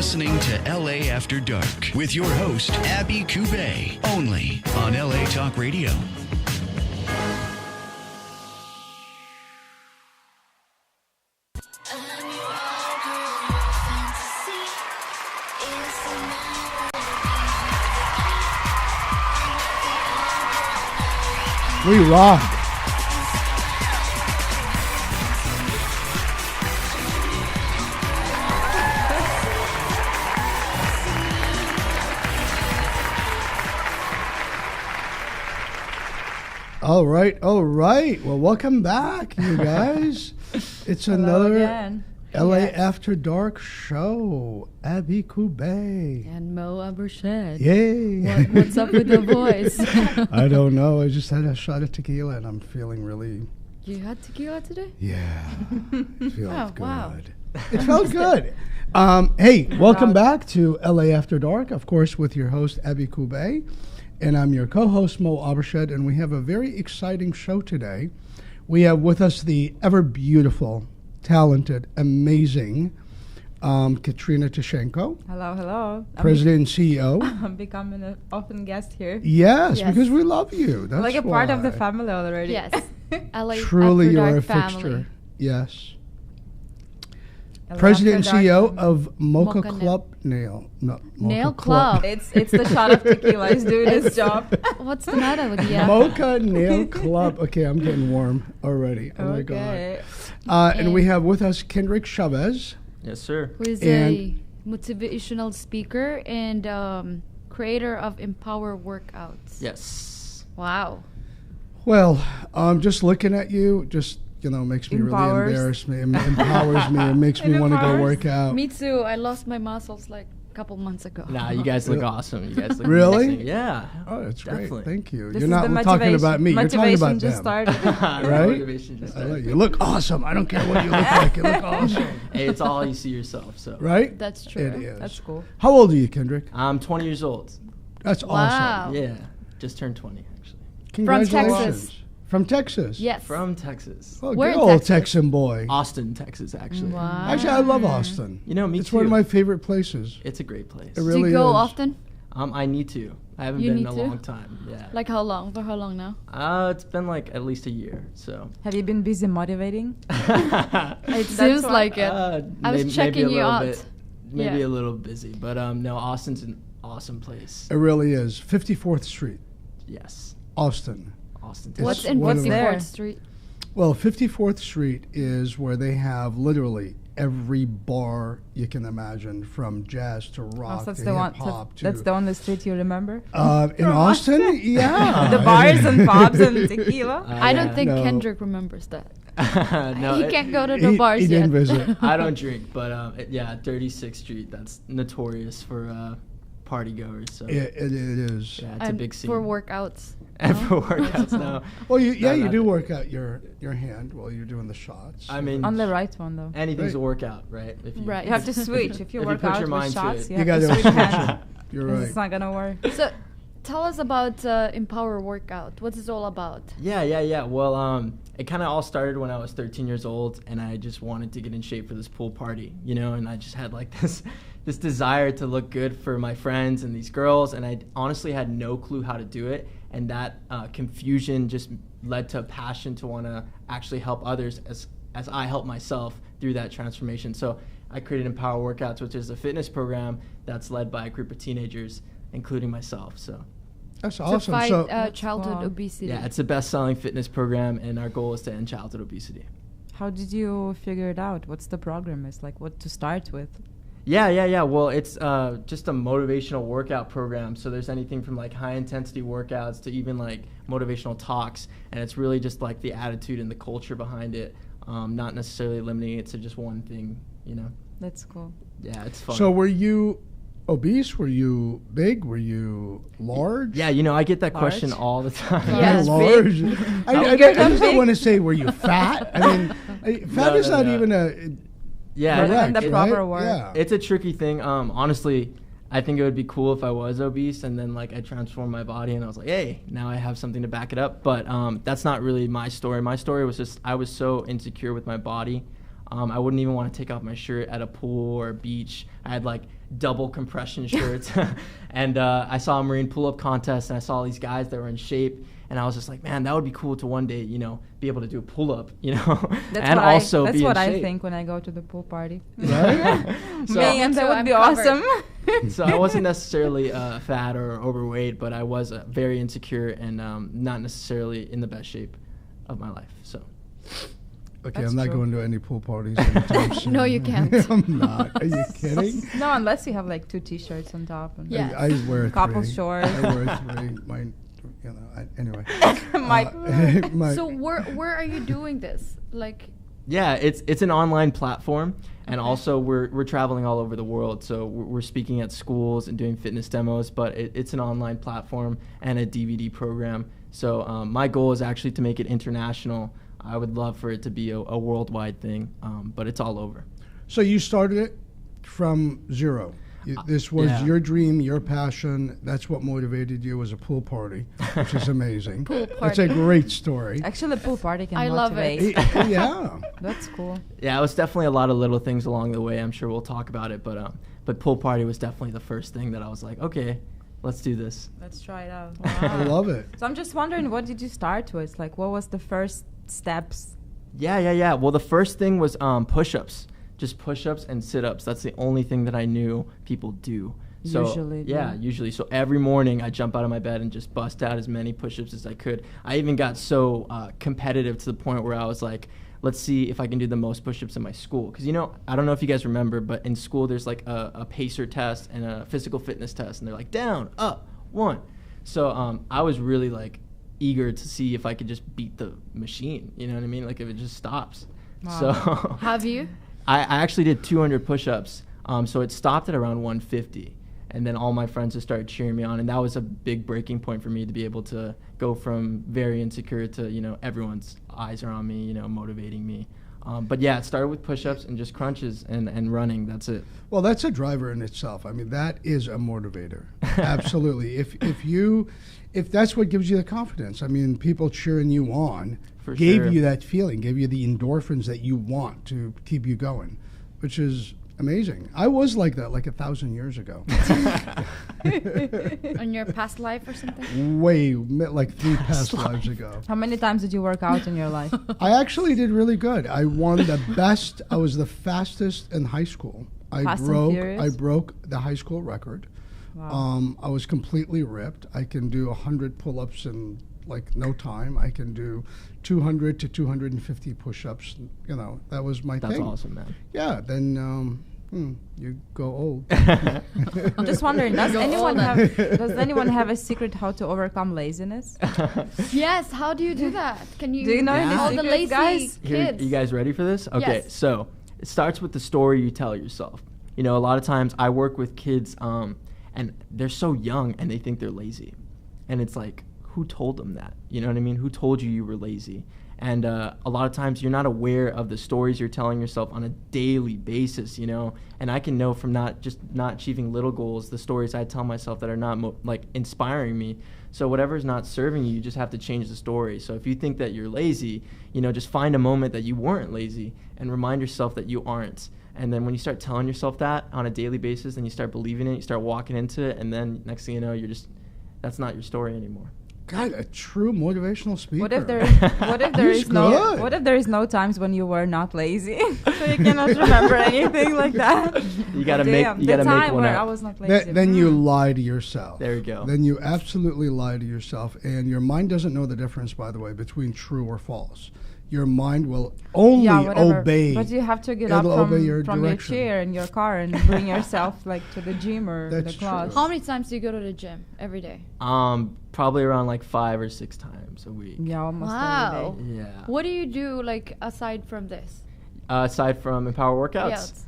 listening to LA After Dark with your host, Abby Cubey, only on LA Talk Radio. We rock. All right. Well, welcome back, you guys. It's another LA After Dark show. Abby Cubey. And Moe Abourched. Yay. What's up with the voice? I don't know. I just had a shot of tequila and I'm feeling really... You had tequila today? Yeah. It feels good. Wow. It felt good. Hey, welcome back to LA After Dark, of course, with your host, Abby Cubey. And I'm your co-host, Moe Abourched, and we have a very exciting show today. We have with us the ever-beautiful, talented, amazing Katerina Tyshchenko. Hello. President and CEO. I'm becoming an often guest here. Yes, because we love you. That's like a part of the family already. Yes. LA Truly, After you're Dark a family. fixture. Yes. LA President and After Dark CEO family. of Mocha Mocha Club Nail. No, Nail Mocha Club. It's the shot of tequila. It's doing its job. What's the matter with you? Mocha Nail Club. Okay, I'm getting warm already. Oh my God. And we have with us Kendrick Chavez. Yes, sir. Who is And- a motivational speaker and creator of Empower Workouts. Yes. Wow. Well, just looking at you just, makes me Empowers. really embarrassed me. Empowers me. It makes me It want to go empowers. work out. Me too. I lost my muscles like a couple months ago. Nah, you guys look awesome. You guys look Really? amazing. Yeah. Oh, that's Definitely. great. Thank you. This You're is not the talking about me. You're talking motivation about just them. started. Right? Motivation just I like started. you look awesome. I don't care what you look like. You look awesome. Hey, it's all you see yourself. So. Right? That's true. It is. That's cool. How old are you, Kendrick? I'm 20 years old. That's Wow. awesome. Yeah. Just turned 20, actually. Congratulations. Texas. From Texas? Yes. From Texas. Oh, Where good in old Texas? Texan boy. Austin, Texas, actually. Wow. Actually, I love Austin. You know, me It's too. one of my favorite places. It's a great place. It Do really you go is. often? I need to. I haven't You been in need a to? long time. Yeah. Like how long? For how long now? It's been like at least a year, so. Have you been busy motivating? It seems why- like it. I was maybe checking a you little out. bit- maybe Yeah. a little busy, but no, Austin's an awesome place. It really is. 54th Street, Yes. Austin. Austin, It's What's Texas. in one of 54th there? Street? Well, 54th Street is where they have literally every bar you can imagine, from jazz to rock Oh, that's to the one. hip hop to. That's the only street you remember. In Austin? Yeah. The bars and pubs and tequila. I don't think No. Kendrick remembers that. No, He it- can't go to the bars he yet. didn't visit. I don't drink, but 36th Street, that's notorious for party goers. So It is. yeah, it's a And big scene. for workouts. And no? for workouts, no. Well, you not do that. work out your hand while you're doing the shots. I mean, On the right one though. anything's Right. a workout, right? If you, Right. You have to switch. If you If you work put out your with mind to shots, it. you You have gotta to switch switch hands. it. You're It's right. not gonna work. So, tell us about Empower Workout. What's it all about? Yeah. Well, it kind of all started when I was 13 years old, and I just wanted to get in shape for this pool party, and I just had like this desire to look good for my friends and these girls, and I honestly had no clue how to do it, and that confusion just led to a passion to want to actually help others as I help myself through that transformation. So I created Empower Workouts, which is a fitness program that's led by a group of teenagers, including myself. So That's To awesome. fight So, childhood Wow. obesity. yeah, it's the best-selling fitness program, and our goal is to end childhood obesity. How did you figure it out? What's the program? It's like what to start with. Yeah. Well, it's just a motivational workout program. So there's anything from like high intensity workouts to even like motivational talks. And it's really just like the attitude and the culture behind it, not necessarily limiting it to just one thing, That's cool. Yeah, it's fun. so were you obese? Were you big? Were you large? Yeah, I get that question Large? all the time. Yeah, it's large. big. I just don't want to say, were you fat? I mean, fat No, is no, not no. even Yeah, correct, the right? proper word. Yeah. It's a tricky thing. Honestly, I think it would be cool if I was obese and then like I transformed my body and I was like, hey, now I have something to back it up. But that's not really my story. My story was just I was so insecure with my body. I wouldn't even want to take off my shirt at a pool or a beach. I had like double compression shirts. And I saw a Marine pull-up contest, and I saw these guys that were in shape. And I was just like, man, that would be cool to one day, you know, be able to do a pull-up, you know, and also that's be what in I shape. think when I go to the pool party. Right? So, Me, and that would be awesome. so I wasn't necessarily fat or overweight, but I was very insecure and not necessarily in the best shape of my life. So. Okay, That's I'm not true. going to any pool parties anytime soon. No, you can't. I'm not. Are you kidding? No, unless you have like 2 T-shirts on top. And Yeah. I wear Couple 3. shorts. I wear 3. Mine, you know. Anyway. My So where are you doing this? Like, Yeah, it's an online platform, and Okay. also we're traveling all over the world. So we're speaking at schools and doing fitness demos, but it's an online platform and a DVD program. So my goal is actually to make it international. I would love for it to be a worldwide thing, but it's all over. So you started it from zero. This was Yeah. your dream, your passion. That's what motivated you, was a pool party, which is amazing. Pool That's a party. great story. Actually, a pool party can I love it. motivate. Yeah. That's cool. Yeah, it was definitely a lot of little things along the way. I'm sure we'll talk about it, but pool party was definitely the first thing that I was like, okay, let's do this. Let's try it out. I love it. So I'm just wondering, what did you start with? Like, what was the first steps? Yeah. Well, the first thing was push-ups. Just push-ups and sit-ups. That's the only thing that I knew people do. So, Usually, yeah, yeah. usually. So every morning I jump out of my bed and just bust out as many push-ups as I could. I even got so competitive to the point where I was like, let's see if I can do the most push-ups in my school. Because, you know, I don't know if you guys remember, but in school there's like a pacer test and a physical fitness test. And they're like, down, up, 1. So I was really like eager to see if I could just beat the machine. You know what I mean? Like if it just stops. Wow. So have you? I actually did 200 push-ups, so it stopped at around 150, and then all my friends just started cheering me on, and that was a big breaking point for me to be able to go from very insecure to, you know, everyone's eyes are on me, you know, motivating me. But yeah, it started with push-ups and just crunches and running. That's it. Well, that's a driver in itself. I mean, that is a motivator. Absolutely. If that's what gives you the confidence. I mean, people cheering you on For gave sure. you that feeling, gave you the endorphins that you want to keep you going, which is amazing. I was like that like 1,000 years ago. In your past life or something? Like 3 past lives ago. How many times did you work out in your life? I actually did really good. I won the best. I was the fastest in high school. Fast and Furious? I broke the high school record. Wow. I was completely ripped. I can do 100 pull-ups in like no time. I can do 200 to 250 push-ups. You know, that was my That's thing. awesome, man. Yeah, then you go old. I'm just wondering, does anyone have a secret how to overcome laziness? Yes. How do you do that? Can you? Do you know any all the secrets, lazy guys? Here, kids? you guys ready for this? Okay, Yes. so it starts with the story you tell yourself. You know, a lot of times I work with kids and they're so young and they think they're lazy. And it's like, who told them that? You know what I mean? Who told you were lazy? And a lot of times you're not aware of the stories you're telling yourself on a daily basis, you know? And I can know from not achieving little goals, the stories I tell myself that are not inspiring me. So whatever's not serving you, you just have to change the story. So if you think that you're lazy, you know, just find a moment that you weren't lazy and remind yourself that you aren't. And then when you start telling yourself that on a daily basis, then you start believing it, you start walking into it, and then next thing you know, that's not your story anymore. God, a true motivational speaker. What if there He's good. what if there is no times when you were not lazy, so you cannot remember anything like that? You gotta Damn, make the one time where I up. was not lazy. Then you lie to yourself. There you go. Then you absolutely lie to yourself. And your mind doesn't know the difference, by the way, between true or false. Your mind will only whatever. obey. But you have to get It'll up obey from your your direction. chair in your car and bring yourself like to the gym or That's the class. true. How many times do you go to the gym every day? Probably around like 5 or 6 times a week. Yeah, almost Wow. every day. Yeah. What do you do like aside from this? Aside from Empower Workouts? Yes.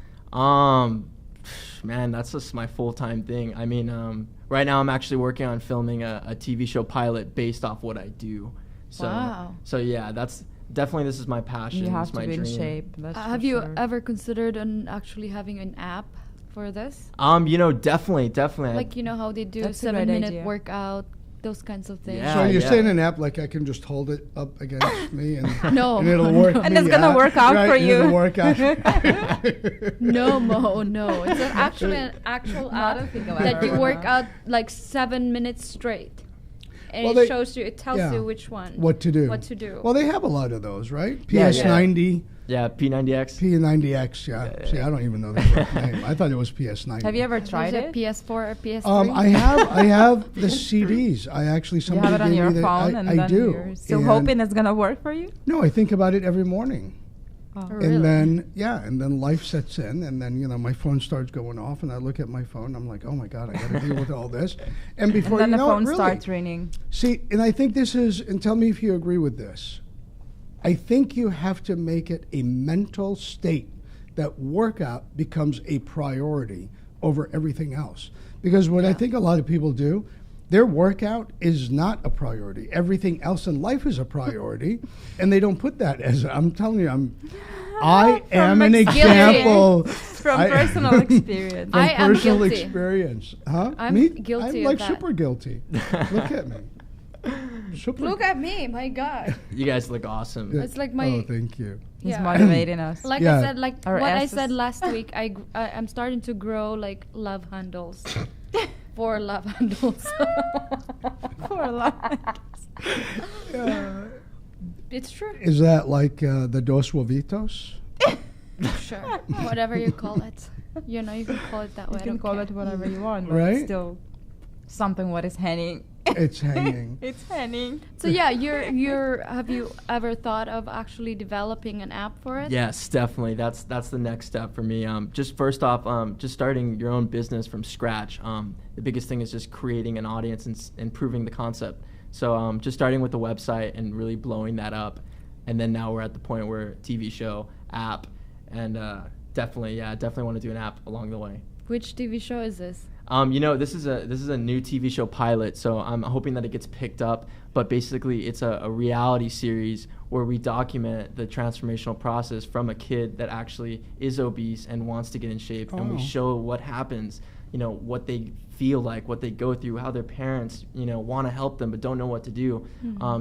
Man, that's just my full-time thing. I mean, right now I'm actually working on filming a TV show pilot based off what I do. So, Wow. So yeah, that's definitely, this is my passion. You have it's to my be in dream. shape. That's Have for you sure. ever considered actually having an app for this? You know, definitely. Like, you know how they do That's a great 7-minute idea. workout those kinds of things. Yeah. So you're saying an app like I can just hold it up against me and, No, and it'll no. work And me it's gonna out, work out right? for And you. it'll work out. No, Mo, no. It's actually an actual Not a app thing I've that ever you heard work of. out like 7 minutes straight. And Well, it they- shows you, it tells yeah. you which one. What to do. What to do. Well, they have a lot of those, right? Yeah, PS90, Yeah, P90X. P90X, yeah. Yeah. See, I don't even know the correct name. I thought it was PS90. Have you ever Is tried it it? PS4 or PS3? I have the CDs. I actually You somebody have it on gave your me the, phone, and I then do. you're still And- hoping it's gonna work for you. No, I think about it every morning. Oh. Really? And then life sets in, and then my phone starts going off, and I look at my phone. I'm like, oh my god, I got to deal with all this. And before And then you the know phone it, really, starts ringing. see, and I think this is, and tell me if you agree with this. I think you have to make it a mental state that workout becomes a priority over everything else. Because what I think a lot of people do, their workout is not a priority. Everything else in life is a priority, and they don't put that as. I'm telling you, I am an example From I- personal experience. from I am personal guilty. experience. Huh? I'm Me? guilty I'm of like that. super guilty. Look at me. Super. Look at me, my God. You guys look awesome. It's like my, Oh, thank you. He's yeah. motivating us. Like Yeah. I said, like Our what I asses. said last week, I'm starting to grow like love handles. 4 love handles. Poor life. It's true. Is that like the dos huevitos? Sure. Whatever you call it. You know, you can call it that way. You I can don't call care. it whatever you want, but Right? it's still something what is hanging. It's hanging. It's hanging. So yeah, have you ever thought of actually developing an app for it? Yes, definitely. That's the next step for me. Just first off, just starting your own business from scratch. The biggest thing is just creating an audience and improving the concept. So just starting with the website and really blowing that up, and then now we're at the point where TV show, app, and definitely want to do an app along the way. Which TV show is this? This is a new TV show pilot, so I'm hoping that it gets picked up. But basically, it's a reality series where we document the transformational process from a kid that actually is obese and wants to get in shape, and we Oh. show what happens, what they feel like, what they go through, how their parents, want to help them but don't know what to do.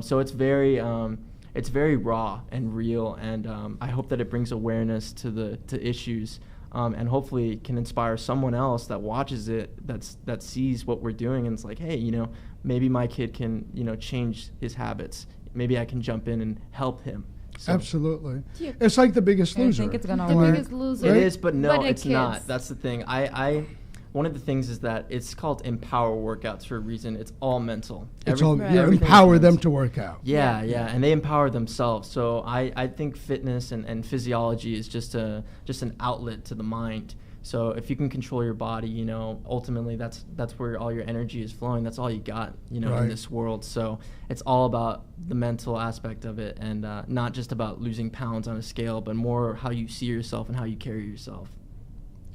So it's very raw and real, and I hope that it brings awareness to issues. And hopefully can inspire someone else that watches it, that sees what we're doing, and it's like, hey, maybe my kid can, change his habits. Maybe I can jump in and help him. So Absolutely. Yeah. It's like The Biggest I Loser. think it's gonna The work. Biggest Loser. it is, but no, But it's kids. not. That's the thing. One of the things is that it's called Empower Workouts for a reason. It's all mental. It's all, Right. you everything's empower them mental. to work out. Yeah, and they empower themselves. So I think fitness and physiology is just an outlet to the mind. So if you can control your body, ultimately that's where all your energy is flowing. That's all you got, Right. in this world. So it's all about the mental aspect of it, and not just about losing pounds on a scale, but more how you see yourself and how you carry yourself.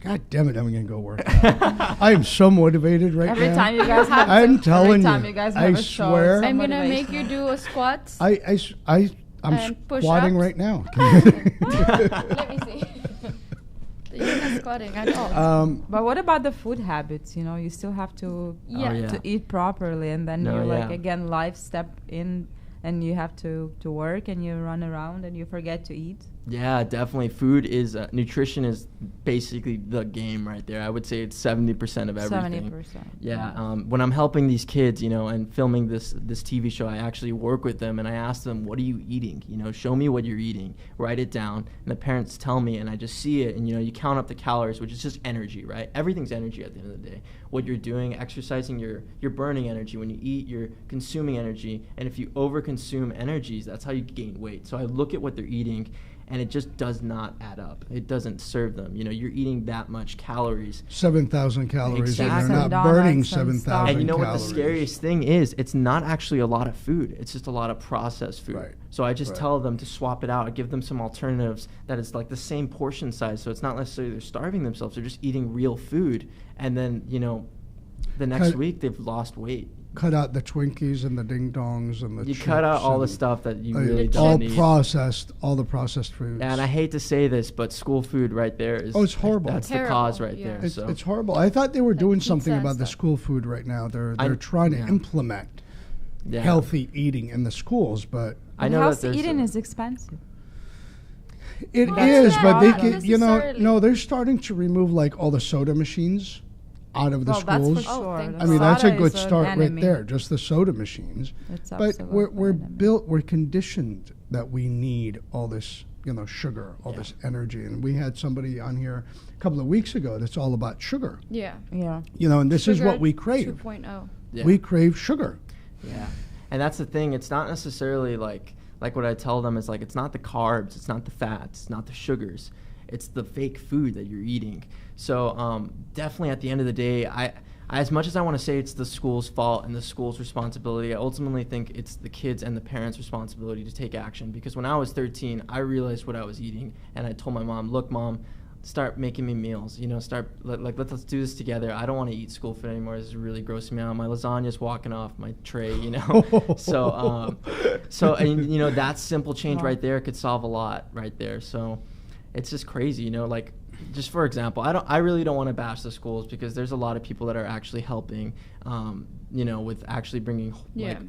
God damn it, I'm going to go work out. I am so motivated right Every now. time you guys have I'm telling every time you, you guys I have a show, swear. it's so I'm gonna make motivational. you do a squat. I'm And squatting push-ups? right now. Let me see. You're not squatting at all. But what about the food habits? You still have to Yeah. Oh, yeah. to eat properly, and then No, you're yeah. again life step in, and you have to work, and you run around, and you forget to eat. Yeah, definitely. Food is nutrition is basically the game right there. I would say it's 70% of everything. 70%. Yeah. When I'm helping these kids, and filming this TV show, I actually work with them and I ask them, "What are you eating? Show me what you're eating. Write it down." And the parents tell me, and I just see it. And you count up the calories, which is just energy, right? Everything's energy at the end of the day. What you're doing, exercising, you're burning energy. When you eat, you're consuming energy. And if you overconsume energies, that's how you gain weight. So I look at what they're eating, and it just does not add up. It doesn't serve them. You're eating that much calories. 7,000 calories, and Exactly. they're not Donuts burning and 7,000 stuff. And you know calories. what the scariest thing is? It's not actually a lot of food. It's just a lot of processed food. Right. So I just Right. tell them to swap it out. I give them some alternatives that is like the same portion size. So it's not necessarily they're starving themselves. They're just eating real food. And then, the next Cut- week they've lost weight. Cut out the Twinkies and the Ding Dongs and the You chips cut out all the and, stuff that you uh, really all don't need. processed, all the processed foods. And I hate to say this, but school food right there is Oh, it's horrible. That's Terrible, the cause right yeah. there. It's, So it's horrible. I thought they were doing pizza something and about the stuff. school food right now. They're I- trying to yeah. implement Yeah. healthy eating in the schools, but I know that healthy there's eating is expensive. it Well, is. yeah, But they not can, necessarily. no, they're starting to remove like all the soda machines out of the Well, that's for schools. Oh, sure. thank I mean, that's a Soda good is an start right enemy. there, just the soda machines. It's But absolutely we're an enemy. we're conditioned that we need all this, sugar, all this energy. And we had somebody on here a couple of weeks ago that's all about sugar, Yeah. Yeah. and this is Sugar what we crave. 2.0. Yeah. We crave sugar. Yeah, and that's the thing. It's not necessarily like what I tell them is like it's not the carbs, it's not the fats, it's not the sugars, it's the fake food that you're eating. So definitely at the end of the day, I as much as I want to say it's the school's fault and the school's responsibility, I ultimately think it's the kids and the parents' responsibility to take action. Because when I was 13, I realized what I was eating, and I told my mom, "Look, Mom, start making me meals. Let's do this together. I don't want to eat school food anymore. This is really grossing me out. My lasagna's walking off my tray, So that simple change right there could solve a lot right there. So it's just crazy, just for example, I really don't want to bash the schools because there's a lot of people that are actually helping, with actually bringing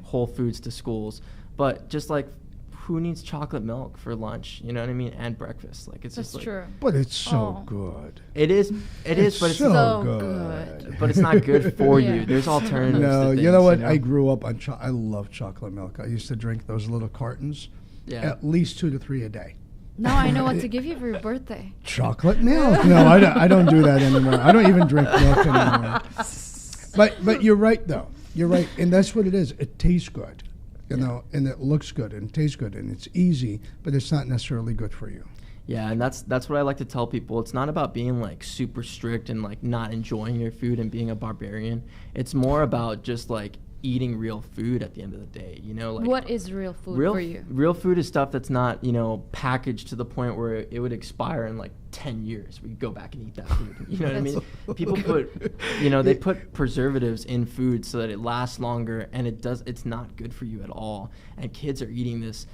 whole foods to schools. But just like, who needs chocolate milk for lunch? You know what I mean? And breakfast. It's That's just true. But it's so Oh. good. It is, but it's so so good. but it's not good for Yeah. you. There's alternatives. No, to you know things, what? I grew up on I love chocolate milk. I used to drink those little cartons, Yeah. at least 2 to 3 a day. Now I know what to give you for your birthday. Chocolate milk? No, I don't do that anymore. I don't even drink milk anymore. But you're right, though. You're right, and that's what it is. It tastes good, and it looks good and tastes good, and it's easy, but it's not necessarily good for you. Yeah, and that's what I like to tell people. It's not about being super strict and not enjoying your food and being a barbarian. It's more about just eating real food at the end of the day. What is real food real for you? real food is stuff that's not packaged to the point where it would expire in 10 years. We go back and eat that food. You know what I mean? People put they put preservatives in food so that it lasts longer, and it's not good for you at all. And kids are eating this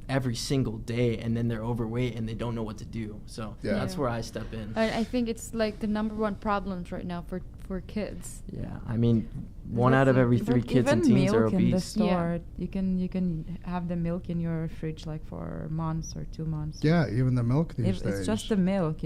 every single day, and then they're overweight and they don't know what to do. So Yeah. that's where I step in. I think it's the number one problems right now for kids. Yeah, I mean, one out of every 3 kids and even teens are milk in the obese. store, you can have the milk in your fridge for months or 2 months. Yeah, even the milk these days. It's just the milk,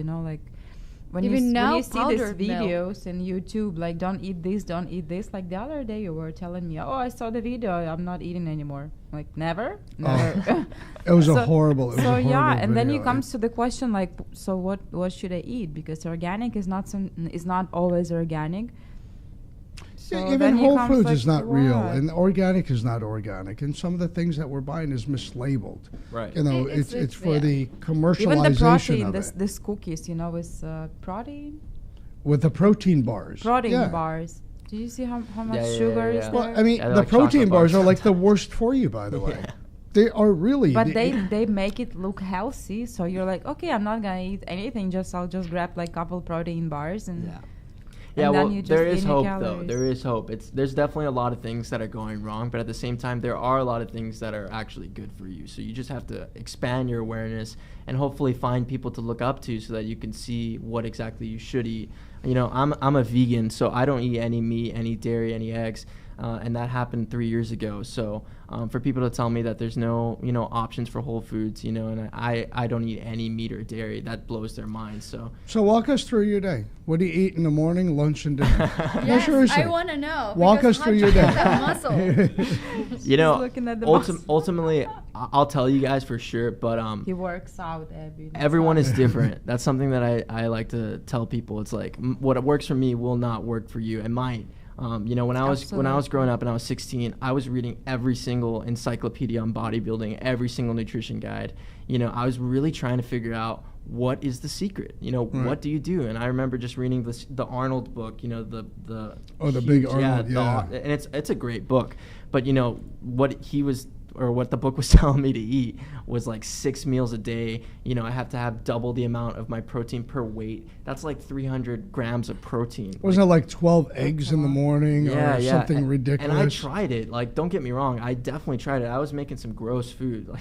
when Even when now, you see these powdered milk. videos in YouTube, don't eat this, don't eat this. The other day you were telling me, oh, I saw the video, I'm not eating anymore. Never. It was So- a horrible. It was a horrible and then video. it comes to the question so what should I eat? Because organic is not always organic. So Yeah, even then it Whole comes Foods is not real, what? and organic is not organic, and some of the things that we're buying is mislabeled. Right. It's for yeah. the commercialization Even the protein, of it. this cookies, is protein With the protein bars. Yeah. bars. Do you see how much Yeah, yeah, sugar yeah, is yeah. there? Well, I mean, Yeah, they're the like protein chocolate bars bars are the sometimes. worst for you, by the way. Yeah. They are really. But they make it look healthy, so you're okay, I'm not gonna eat anything. I'll just grab couple protein bars and. Yeah. And Yeah, then well, you just there gain is your hope, though. calories. There is hope. There's definitely a lot of things that are going wrong, but at the same time, there are a lot of things that are actually good for you. So you just have to expand your awareness and hopefully find people to look up to so that you can see what exactly you should eat. I'm a vegan, so I don't eat any meat, any dairy, any eggs. And that happened 3 years ago. So for people to tell me that there's no options for whole foods, and I don't eat any meat or dairy, that blows their minds. So walk us through your day. What do you eat in the morning, lunch, and dinner? Yes, seriously. I want to know. Walk because us through your hot day. chocolate have muscle. looking at the muscles. Ultimately, I'll tell you guys for sure. But He works out every. everyone is different. That's something that I like to tell people. It's what works for me will not work for you, and might. When I was growing up and I was 16, I was reading every single encyclopedia on bodybuilding, every single nutrition guide. I was really trying to figure out what is the secret. What do you do? And I remember just reading the Arnold book. The big Arnold, yeah. and it's a great book. But what he was. Or what the book was telling me to eat was 6 meals a day. I have to have double the amount of my protein per weight. That's 300 grams of protein. Wasn't it 12 eggs in the morning or something ridiculous? And I tried it. Don't get me wrong. I definitely tried it. I was making some gross food.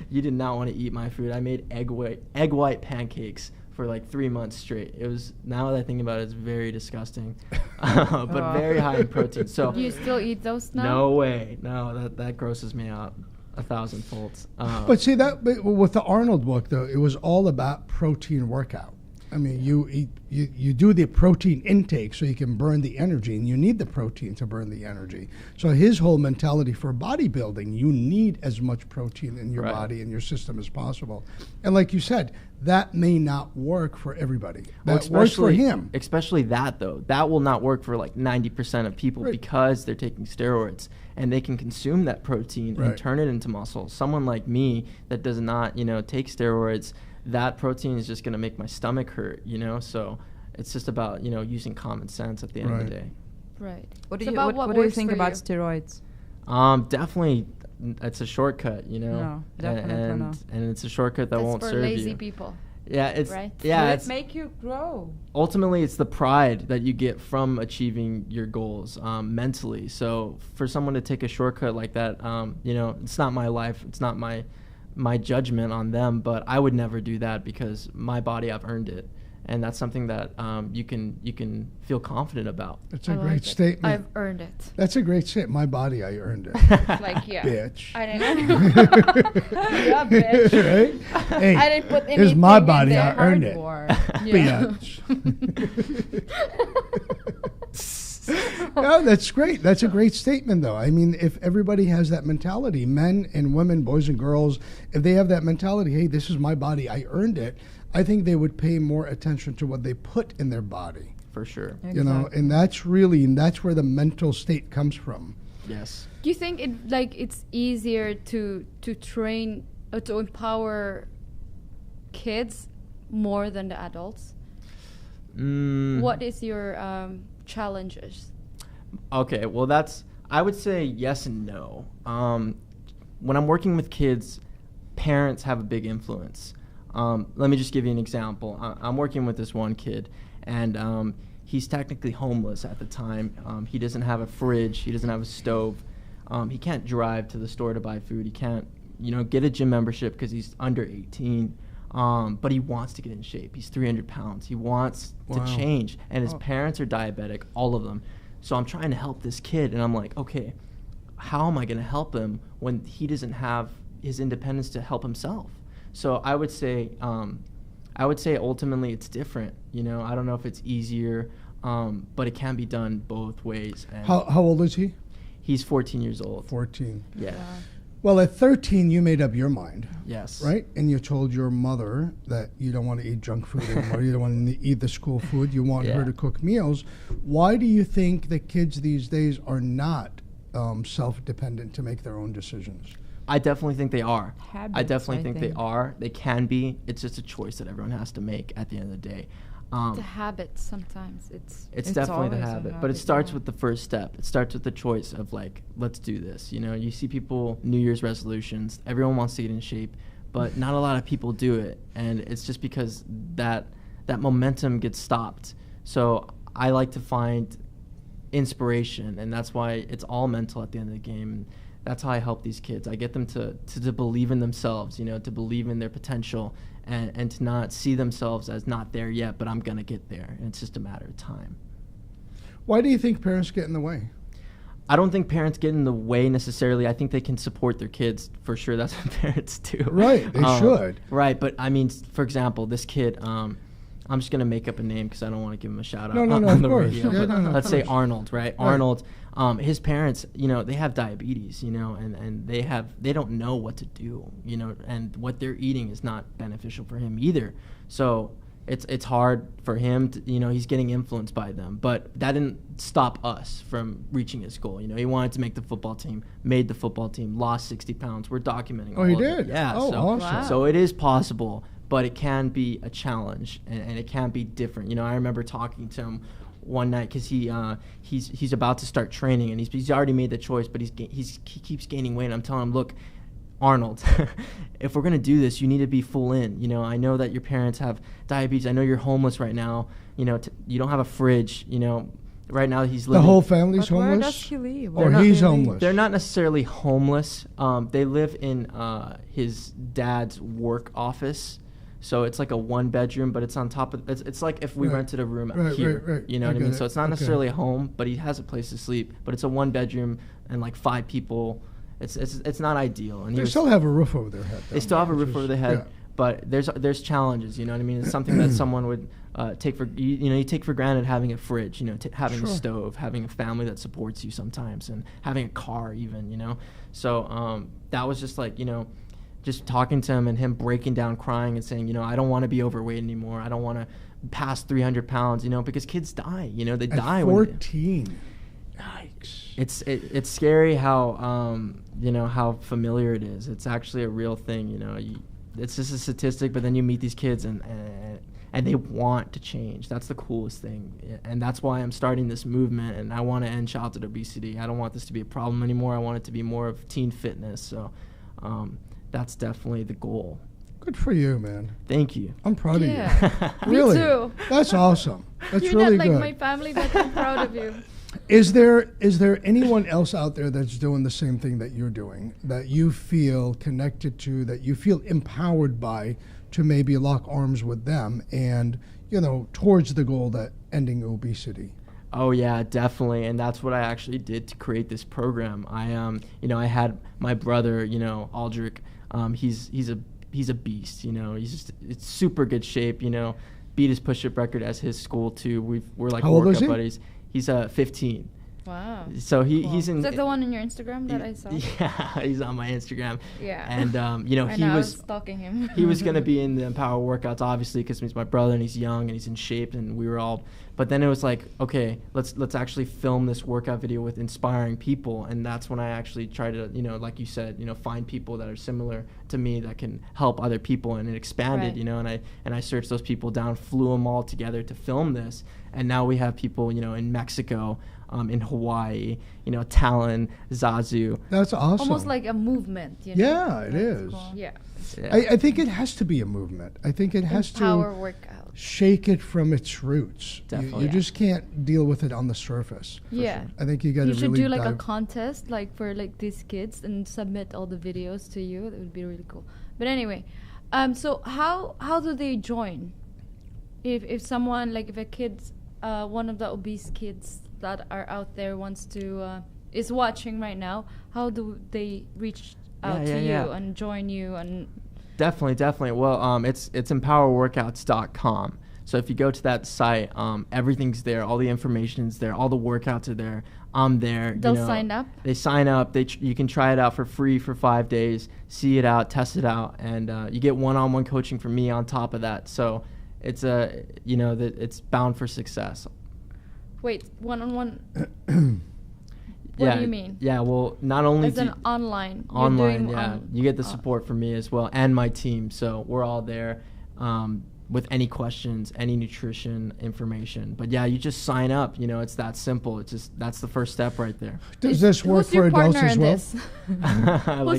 You did not want to eat my food. I made egg white pancakes for like 3 months straight. It was, now that I think about it, it's very disgusting, but very high in protein. So You still eat those now? no way, no, that grosses me out 1,000-fold. But see that with the Arnold book though, it was all about protein workout. I mean, you do the protein intake so you can burn the energy, and you need the protein to burn the energy. So his whole mentality for bodybuilding, you need as much protein in your Right. body and your system as possible. And like you said, that may not work for everybody. That works for him. Especially that though, that will not work for like 90% of people Right. because they're taking steroids and they can consume that protein Right. and turn it into muscle. Someone like me that does not, take steroids, that protein is just going to make my stomach hurt, So it's just about, using common sense at the end of the Right. day. Right. What do It's you about what do you works think for about you. steroids? Definitely, it's a shortcut, No, definitely no. and it's a shortcut that That's won't for serve lazy you. people. Yeah, it's Right? yeah, Will it's it make you grow? ultimately it's the pride that you get from achieving your goals mentally. So for someone to take a shortcut like that, it's not my life, it's not my judgment on them, but I would never do that because my body, I've earned it, and that's something that you can feel confident about. That's a I great like it. statement. I've earned it. That's a great statement. My body, I earned it. Like, yeah. Bitch. I didn't. Yeah, bitch. Right? Hey, I didn't put anything here's my in body, there. I earned it. Hardcore. Yeah. Bitch. No, that's great. That's a great statement, though. I mean, if everybody has that mentality, men and women, boys and girls, if they have that mentality, hey, this is my body, I earned it, I think they would pay more attention to what they put in their body. For sure. Exactly. And that's where the mental state comes from. Yes. Do you think it's easier to train to empower kids more than the adults? What is your challenges? Okay, well I would say yes and no. When I'm working with kids, parents have a big influence. Let me just give you an example. I'm working with this one kid, and he's technically homeless at the time. He doesn't have a fridge. He doesn't have a stove. He can't drive to the store to buy food. He can't, get a gym membership because he's under 18. But he wants to get in shape. He's 300 pounds. He wants to change. And his parents are diabetic, all of them. So I'm trying to help this kid. And I'm like, okay, how am I going to help him when he doesn't have his independence to help himself? So I would say ultimately it's different. I don't know if it's easier, but it can be done both ways. And How old is he? he's 14 years old. 14. Yeah. Well, at 13, you made up your mind, Yes. right? And you told your mother that you don't want to eat junk food anymore. You don't want to eat the school food. You want her Yeah. to cook meals. Why do you think that kids these days are not self-dependent to make their own decisions? I definitely think they are. I Habits, definitely I think they think. are. They can be. It's just a choice that everyone has to make at the end of the day. The habits sometimes It's It's definitely the always a habit, but it habit, starts yeah. with the first step. It starts with the choice of like, let's do this. You see people New Year's resolutions. Everyone wants to get in shape, but not a lot of people do it, and it's just because that momentum gets stopped. So I like to find inspiration, and that's why it's all mental at the end of the game. And that's how I help these kids. I get them to believe in themselves, to believe in their potential, and to not see themselves as not there yet, but I'm going to get there. And it's just a matter of time. Why do you think parents get in the way? I don't think parents get in the way necessarily. I think they can support their kids for sure. That's what parents do. Right, they should. Right, but I mean, for example, this kid, I'm just going to make up a name because I don't want to give him a shout out No, on of the course. radio. Yeah, But no, of let's say course. Arnold, right? Right. Arnold, his parents, they have diabetes, and they don't know what to do, and what they're eating is not beneficial for him either. So it's hard for him to, he's getting influenced by them, but that didn't stop us from reaching his goal. He wanted to make the football team, made the football team, lost 60 pounds. We're documenting Oh, all he of it. did? Yeah. Oh, so, awesome. Wow. so it is possible, but it can be a challenge, and it can be different. I remember talking to him one night because he's about to start training, and he's already made the choice, but he keeps gaining weight. And I'm telling him, look, Arnold, if we're gonna do this, you need to be full in. I know that your parents have diabetes. I know you're homeless right now. You don't have a fridge. Right now he's The living. whole family's But where homeless? does he live? Or Where does he's he live? homeless? They're not necessarily homeless. They live in his dad's work office. So it's like a 1 bedroom, but it's on top of it's like if we Right. rented a room Right, here. right. You know I what I mean? get So it. it's not Okay. necessarily a home, but he has a place to sleep. But it's a 1 bedroom and like 5 people. It's not ideal. And he They was- still have a roof over their head. they still have a which roof is- over their head, yeah. but there's challenges. You know what I mean? It's something that someone would take for you take for granted having a fridge. You know, having a Sure. stove, having a family that supports you sometimes, and having a car even. You know, so that was just like just talking to him and him breaking down, crying and saying, I don't want to be overweight anymore. I don't want to pass 300 pounds. Because kids die. They At die 14. Yikes. it's scary how how familiar it is. It's actually a real thing. It's just a statistic, but then you meet these kids and they want to change. That's the coolest thing, and that's why I'm starting this movement. And I want to end childhood obesity. I don't want this to be a problem anymore. I want it to be more of teen fitness. So that's definitely the goal. Good for you, man. Thank you. I'm proud Yeah. of you. Really? Me too. That's awesome. That's You're really not like good. my family, but I'm proud of you. Is there anyone else out there that's doing the same thing that you're doing, that you feel connected to, that you feel empowered by, to maybe lock arms with them and towards the goal that ending obesity? Oh yeah, definitely, and that's what I actually did to create this program. I had my brother, Aldrich. He's a beast. It's super good shape. Beat his push-up record as his school too. We're like How old is workout he? buddies. He's 15. Wow. So Cool. he's in. Is that the one on your Instagram that I saw? Yeah, he's on my Instagram. Yeah. And I he know, I was was stalking him. he was gonna be in the Empower workouts, obviously, because he's my brother and he's young and he's in shape, and we were all. But then it was like, okay, let's actually film this workout video with inspiring people, and that's when I actually try to, like you said, find people that are similar to me that can help other people, and it expanded, Right. and I searched those people down, flew them all together to film this, and now we have people, in Mexico, in Hawaii, Talon, Zazu. That's awesome. Almost like a movement. Yeah, it is. Yeah. Yeah. I think it has to be a movement. I think it has Power to workout. shake it from its roots. Definitely. You Yeah. just can't deal with it on the surface. Yeah. I think you got to You should really do like a dive- contest, like for like these kids, and submit all the videos to you. That would be really cool. But anyway, so how do they join? If someone, like if a kid's one of the obese kids that are out there wants to is watching right now, how do they reach out to you and join you? And Definitely. Well, it's empowerworkouts.com. So if you go to that site, everything's there. All the information's there. All the workouts are there. I'm there. they'll sign up. They sign up. You can try it out for free for 5 days, see it out, test it out, and you get one-on-one coaching from me on top of that. So it's it's bound for success. Wait, one-on-one. What Yeah, do you mean? Yeah, well, not only As an online. You're online, doing yeah, you get the support from me as well and my team. So we're all there with any questions, any nutrition information. But yeah, you just sign up. It's that simple. That's the first step right there. Does this work Who's for your adults partner as in well? this?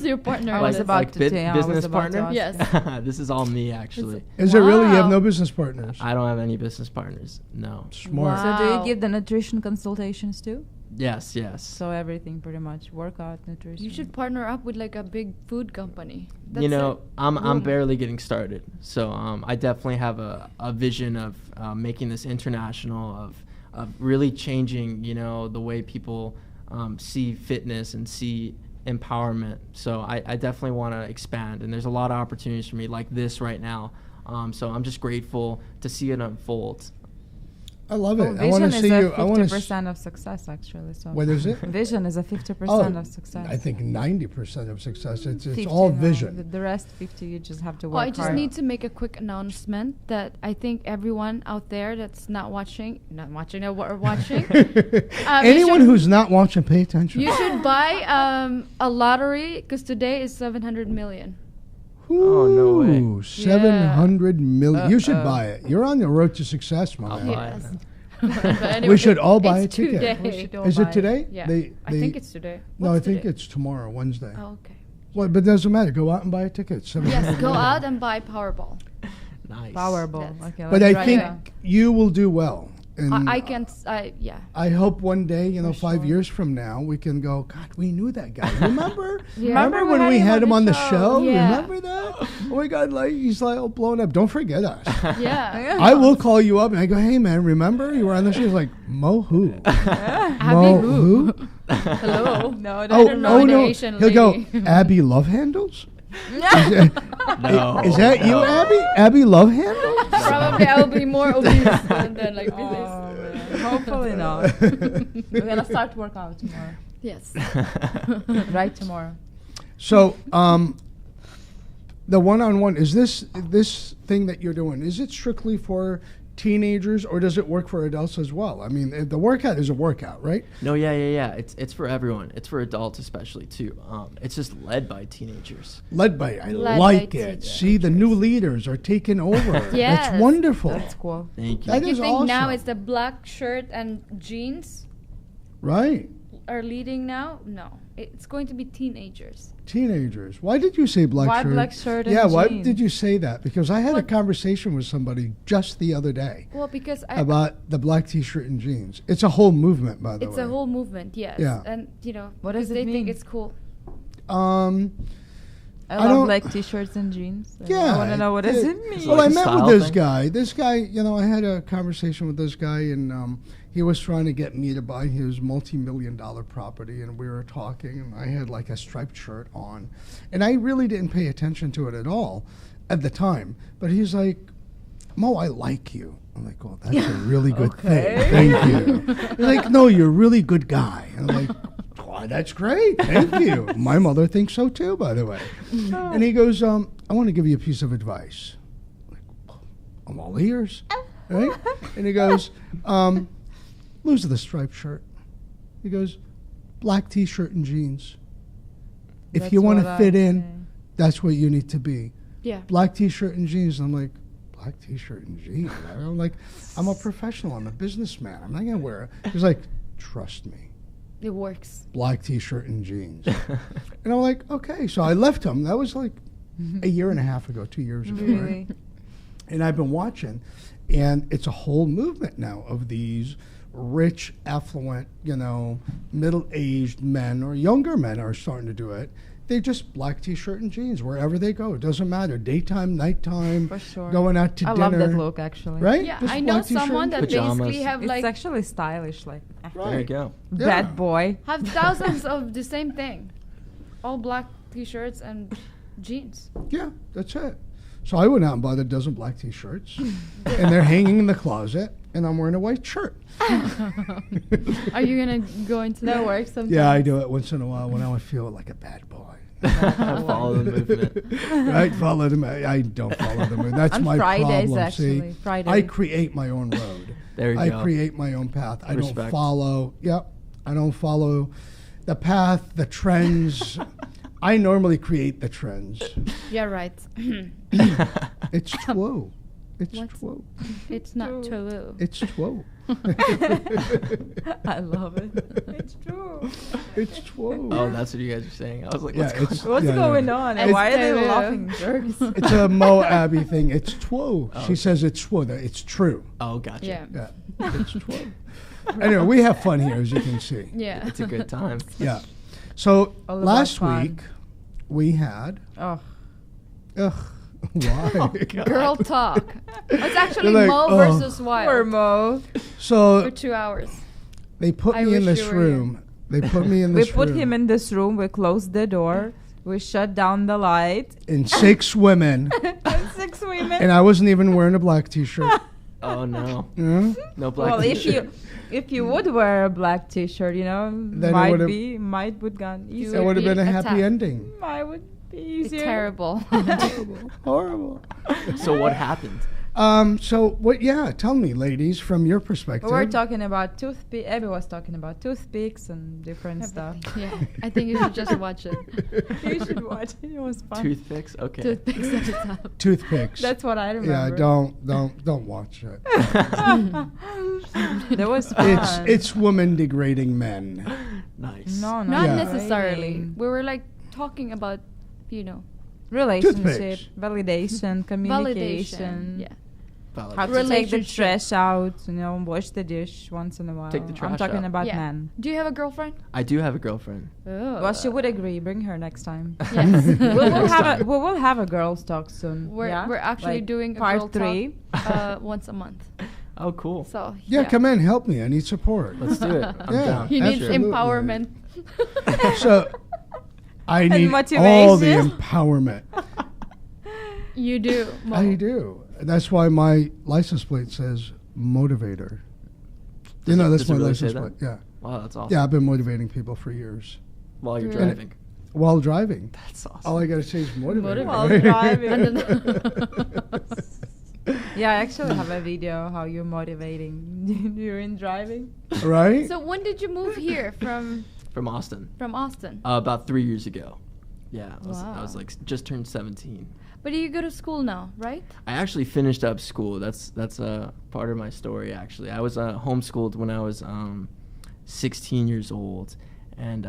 Who's your partner I in was this? about to say, I was business about to partner? ask. Yes. This is all me actually. Is it really? You have Wow. no business partners? I don't have any business partners. No. Smart. Wow. So do you give the nutrition consultations too? Yes. So everything pretty much, workout, nutrition. You should partner up with like a big food company. I'm Boom. barely getting started. So I definitely have a vision of making this international, of really changing, the way people see fitness and see empowerment. So I definitely want to expand, and there's a lot of opportunities for me like this right now. So I'm just grateful to see it unfold. I love it. Well, I want to vision see is you. a I want 50% of success, actually. So What is it? vision is a 50% Oh, of success. I think 90% of success. It's 50, all no, vision. The rest 50, you just have to work Oh, I just hard. need to make a quick announcement that I think everyone out there that's not watching or watching, Anyone who's not watching, pay attention. you should buy a lottery because today is 700 million. Oh, no way. Ooh, 700 million. You should Uh-oh. buy it. You're on the road to success, my I'll man. buy it. Yes. But anyway, We should all buy a it's ticket. Today. We should all Is buy it today? Yeah, They- I think it's today. No, I What's think today? it's tomorrow, Wednesday. Oh, okay. Well, but it doesn't matter. Go out and buy a ticket. Yes, 700 go million. out and buy Powerball. Nice. Powerball. That's- Okay, But let's I write think it down. you will do well. And I can't. Yeah. I hope one day, you know, For 5 sure. years from now, we can go, God, we knew that guy. Remember? Yeah. Remember when we had him on the show? Yeah. Remember that? Oh my God, like he's like all blown up. Don't forget us. Yeah. I will call you up and I go, hey man, remember you were on the show? He's like, Mo who? Abby Mo who? who? Hello. No, Oh, don't know the no. Asian He'll go, lady. Abby Love Handles? No. Is that you, Abby? Abby Love Handles? Probably I will be more obese than like Oh, this. man. Hopefully not. We're gonna start workout tomorrow. Yes. Right tomorrow. So, the one-on-one, is this thing that you're doing, is it strictly for teenagers or does it work for adults as well? I mean, the workout is a workout, right? No, yeah. It's for everyone. It's for adults especially too. It's just led by teenagers. Led by it. teenagers. See, the new leaders are taking over. Yes. That's wonderful. That's cool. Thank you. That You is think now awesome. it's the black shirt and jeans Right. are leading now? No. It's going to be teenagers. Teenagers. Why did you say black Why shirt? black shirt and Yeah, why jeans? did you say that? Because I had a What- conversation with somebody just the other day Well, because about the black t-shirt and jeans. It's a whole movement, by the way. it's a whole movement, yes. Yeah. And, you know, What because does they it think mean? it's cool. Um, I I love don't- black t-shirts and jeans. yeah. I want to know what does it mean. Well, like I a met style with this thing? guy. This guy, you know, I had a conversation with this guy, and he was trying to get me to buy his multi-million-dollar property, and we were talking, and I had like a striped shirt on, and I really didn't pay attention to it at all at the time. But he's like, Mo, I like you. I'm like, well, that's a really good thing. Thank you. He's like, no, you're a really good guy. And I'm like, oh, that's great. Thank you. My mother thinks so too, by the way. And he goes, I want to give you a piece of advice. I'm like, I'm all ears. Right? And he goes, lose the striped shirt. He goes, black t-shirt and jeans. If That's you want to what fit I in, say. that's what you need to be. Yeah. Black t-shirt and jeans. I'm like, black t-shirt and jeans? I'm like, I'm a professional. I'm a businessman. I'm not going to wear it. He's like, trust me. It works. Black t-shirt and jeans. And I'm like, okay. So I left him. That was like a year and a half ago, 2 years ago. Right? Really? And I've been watching, and it's a whole movement now of these rich, affluent, you know, middle-aged men or younger men are starting to do it. They just black t-shirt and jeans wherever they go. It doesn't matter. Daytime, nighttime, For sure. going out to I dinner. love that look, actually. Right? Yeah, Just I know black t-shirt someone and that jeans. Pajamas. basically have It's like actually stylish, like There you go. Yeah. bad boy. have thousands of the same thing, all black t-shirts and jeans. Yeah, that's it. So I went out and bought a dozen black t-shirts, and they're hanging in the closet, and I'm wearing a white shirt. Are you gonna go into That the works sometimes. Yeah, I do it once in a while when I would feel like a bad boy. Follow the movement. Right? Follow the I don't follow the movement. That's On my Fridays, problem. actually. See, Friday. I create my own road. There you I go. create my own path. I don't Respect. follow. Yep, I don't follow the path, the trends. I normally create the trends. Yeah, right. It's true. It's What's- true. It's not true. It's true. I love it. It's true. It's true. Oh, that's what you guys are saying. I was like, Yeah, what's going it's- on? What's Yeah, going yeah. on? It's And why are they true. laughing, jerks? It's a Moe Abbey thing. It's true. Oh. She says it's true. That it's true. Oh, gotcha. Yeah. Yeah, it's true. Anyway, we have fun here, as you can see. Yeah. It's a good time. Yeah. So All about last fun. week we had. Oh, Ugh. Why? Girl talk. It's actually You're like, Mo oh. versus poor Wild Mo. for So 2 hours. they put I me in wish this you were here. room. They put me in We this put room. him in this room. We closed the door. We shut down the light. and 6 women, And 6 women. and I wasn't even wearing a black T-shirt. Oh no, Yeah? no black. Well, t-shirt. if you would wear a black T-shirt, you know, Then it might would gone That easier. would have been a be happy attacked. ending. Might would be It's easier. terrible. Horrible. So what happened? So what? Yeah, tell me, ladies, from your perspective. We're talking about toothpick. Abby was talking about toothpicks and different stuff. Yeah. I think you should just watch it. You should watch it. It was fun. Toothpicks. Okay. Toothpicks at the top. Toothpicks. That's what I remember. Yeah, don't watch it. That was fun. It's women degrading men. Nice. no, Not Yeah. necessarily. We were like talking about, you know, Relationship, Toothpicks. validation, communication. validation. Yeah. about How like, to take the Relationship. trash out, wash the dish once in a while. Take the I'm trash talking out. about Yeah. men. Do you have a girlfriend? I do have a girlfriend. Oh. Well, she would agree. Bring her next time. Yes. We will have a girls talk soon. We're actually Like doing a part girl 3. talk once a month. Oh, cool. So Yeah, come in, help me. I need support. Let's do it. I'm Yeah. down. He needs Absolutely. empowerment. So I need all motivation. the empowerment. You do. Mo. I do. That's why my license plate says motivator. That's does it my really say license that? plate. Yeah. Wow, that's awesome. Yeah, I've been motivating people for years. While you're Really? driving. While driving. That's awesome. All I got to say is motivator. While right? driving. And then- Yeah, I actually have a video how you're motivating during driving. Right? so when did you move here from From Austin. Austin? About 3 years ago. Yeah, I was Wow. like just turned 17. But you go to school now, right? I actually finished up school. That's a part of my story. Actually, I was homeschooled when I was 16 years old, and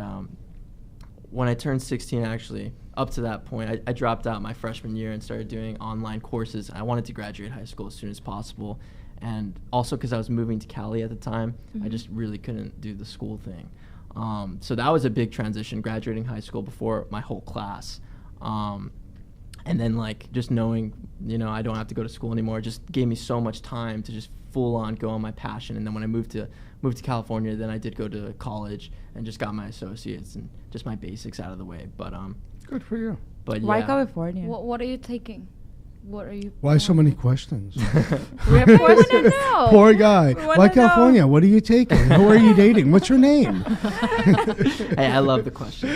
when I turned 16, actually up to that point, I dropped out my freshman year and started doing online courses. I wanted to graduate high school as soon as possible, and also because I was moving to Cali at the time, I just really couldn't do the school thing. So that was a big transition, graduating high school before my whole class. And then like just knowing, I don't have to go to school anymore just gave me so much time to just full on go on my passion. And then when I moved to California, then I did go to college and just got my associates and just my basics out of the way. But Good for you. but Why yeah. California? What are you taking? What are you? Why so many questions? We have I want to questions. know. Poor guy. We wanna Why know. California? What are you taking? Who are you dating? What's your name? Hey, I love the question.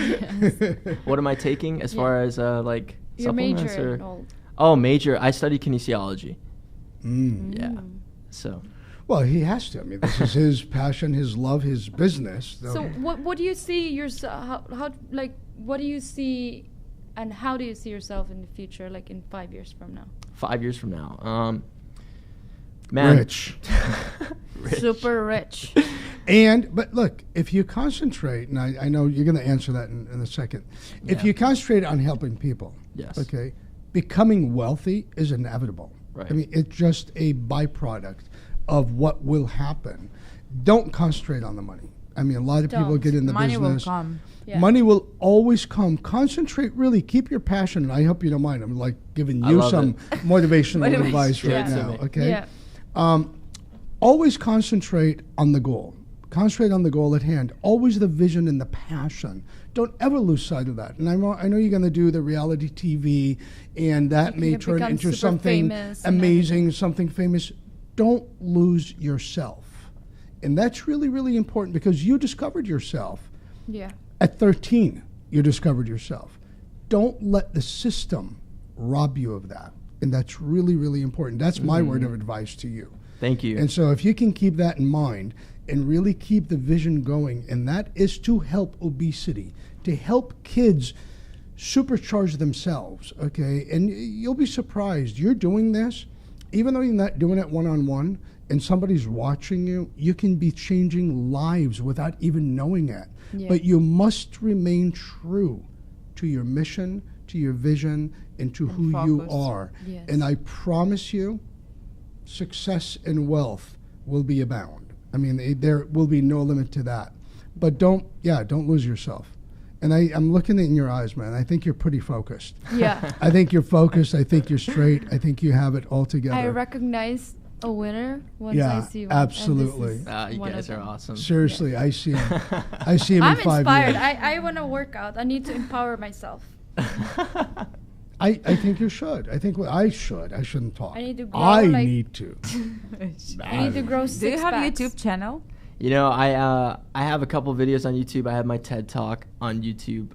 What am I taking as far as like Your supplements major. or? and all. Oh, major. I study kinesiology. Mm. Yeah. So Well, he has to. I mean, this is his passion, his love, his business. So what do you see yourself? How like what do you see, and how do you see yourself in the future? Like in 5 years from now? 5 years from now, man, Rich. Rich. Super rich. But look, if you concentrate, and I know you're going to answer that in a second. If Yeah. you concentrate on helping people, Yes. okay, becoming wealthy is inevitable. Right. I mean, it's just a byproduct of what will happen. Don't concentrate on the money. I mean, a lot of people Don't. get in the Money will business. come. Yeah. Money will always come. Concentrate, really. Keep your passion. And I hope you don't mind. I'm like giving I you love some motivational Motivation. advice Give right it to now. me. Okay. Yeah. Always concentrate on the goal. Concentrate on the goal at hand. Always the vision and the passion. Don't ever lose sight of that. And I know you're going to do the reality TV, and that You may can turn become into super something famous and amazing, something famous. Don't lose yourself. And that's really, really important because you discovered yourself. Yeah. At 13, you discovered yourself. Don't let the system rob you of that. And that's really, really important. That's my word of advice to you. Thank you. And so if you can keep that in mind and really keep the vision going, and that is to help obesity, to help kids supercharge themselves, okay? And you'll be surprised. You're doing this, even though you're not doing it one-on-one, and somebody's watching you, you can be changing lives without even knowing it. Yeah. But you must remain true to your mission, to your vision, and to who you focused. are. Yes. And I promise you, success and wealth will be abound. I mean, there will be no limit to that. But don't lose yourself. And I'm looking in your eyes, man. I think you're pretty focused. Yeah. I think you're focused. I think you're straight. I think you have it all together. I recognize a winner once I Yeah, see one. and this absolutely. is You one guys of are them. awesome. Seriously, I see him. I see him I'm in 5 inspired. years. I want to work out. I need to empower myself. I think you should. I think I should. I shouldn't talk. I need to grow, I like- need to. I need to grow Do you six have a packs. YouTube channel? You know, I have a couple videos on YouTube. I have my TED Talk on YouTube,